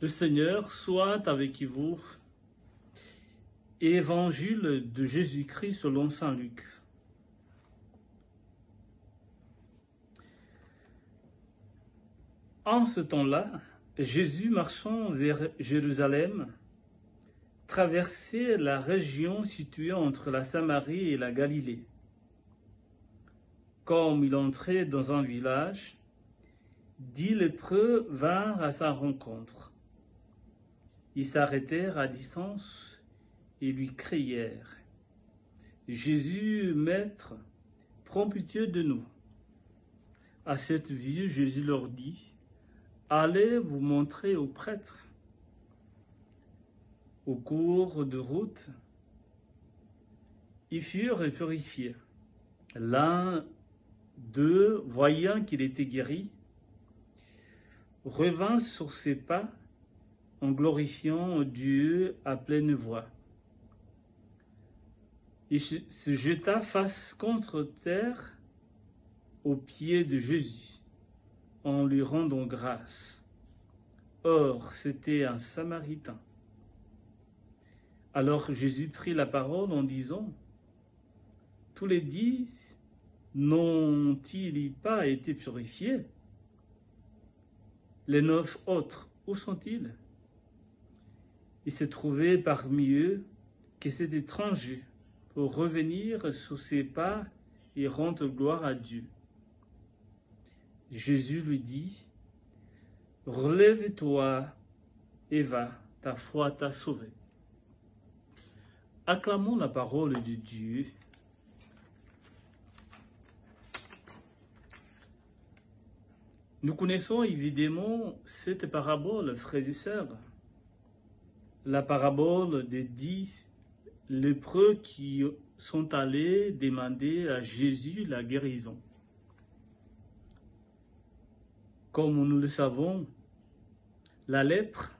Le Seigneur soit avec vous. Évangile de Jésus-Christ selon saint Luc. En ce temps-là, Jésus, marchant vers Jérusalem, traversait la région située entre la Samarie et la Galilée. Comme il entrait dans un village, 10 lépreux vinrent à sa rencontre. Ils s'arrêtèrent à distance et lui crièrent : « Jésus, Maître, prends pitié de nous. » À cette vue, Jésus leur dit : « Allez vous montrer aux prêtres. » Au cours de route, ils furent purifiés. L'un d'eux, voyant qu'il était guéri, revint sur ses pas en glorifiant Dieu à pleine voix. Il se jeta face contre terre aux pieds de Jésus en lui rendant grâce. Or, c'était un Samaritain. Alors Jésus prit la parole en disant : « Tous les 10 n'ont-ils pas été purifiés ? Les 9 autres, où sont-ils ? » Il se trouvait parmi eux que cet étranger pour revenir sur ses pas et rendre gloire à Dieu. Jésus lui dit : « Relève-toi et va, ta foi t'a sauvé. » Acclamons la parole de Dieu. Nous connaissons évidemment cette parabole, frères et sœurs. La parabole des 10 lépreux qui sont allés demander à Jésus la guérison. Comme nous le savons, la lèpre,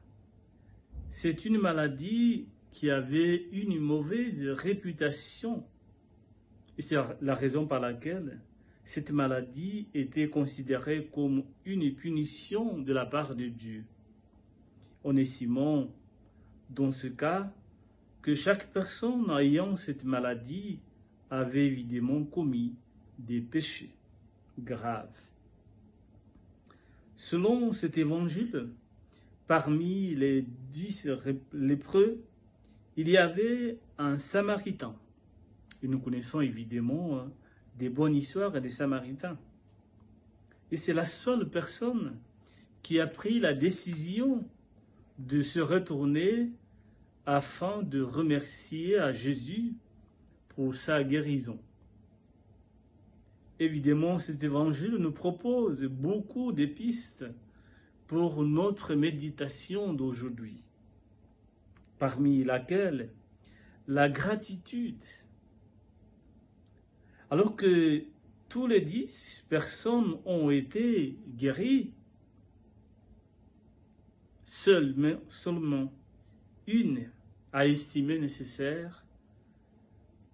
c'est une maladie qui avait une mauvaise réputation. Et c'est la raison par laquelle cette maladie était considérée comme une punition de la part de Dieu. On estimant, dans ce cas, que chaque personne ayant cette maladie avait évidemment commis des péchés graves. Selon cet évangile, parmi les 10 lépreux, il y avait un Samaritain. Et nous connaissons évidemment des bonnes histoires des Samaritains. Et c'est la seule personne qui a pris la décision de se retourner afin de remercier à Jésus pour sa guérison. Évidemment, cet évangile nous propose beaucoup de pistes pour notre méditation d'aujourd'hui, parmi laquelle la gratitude. Alors que tous les 10 personnes ont été guéries, seulement une a estimé nécessaire,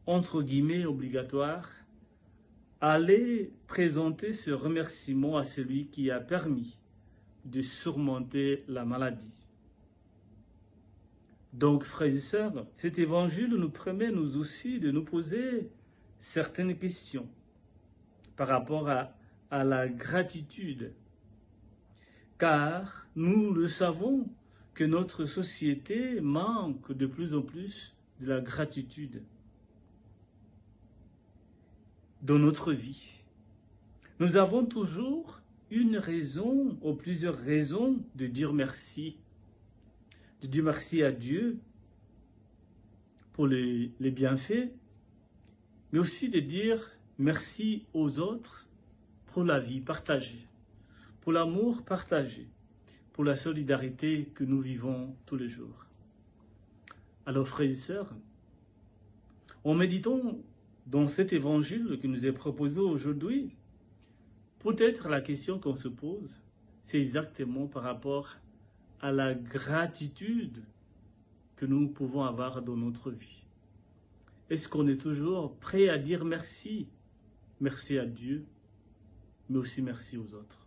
entre guillemets obligatoire, aller présenter ce remerciement à celui qui a permis de surmonter la maladie. Donc, frères et sœurs, cet évangile nous permet nous aussi de nous poser certaines questions par rapport à la gratitude. Car nous le savons que notre société manque de plus en plus de la gratitude dans notre vie. Nous avons toujours une raison ou plusieurs raisons de dire merci. De dire merci à Dieu pour les bienfaits, mais aussi de dire merci aux autres pour la vie partagée, pour l'amour partagé, pour la solidarité que nous vivons tous les jours. Alors, frères et sœurs, en méditant dans cet évangile qui nous est proposé aujourd'hui, peut-être la question qu'on se pose, c'est exactement par rapport à la gratitude que nous pouvons avoir dans notre vie. Est-ce qu'on est toujours prêt à dire merci? Merci à Dieu, mais aussi merci aux autres.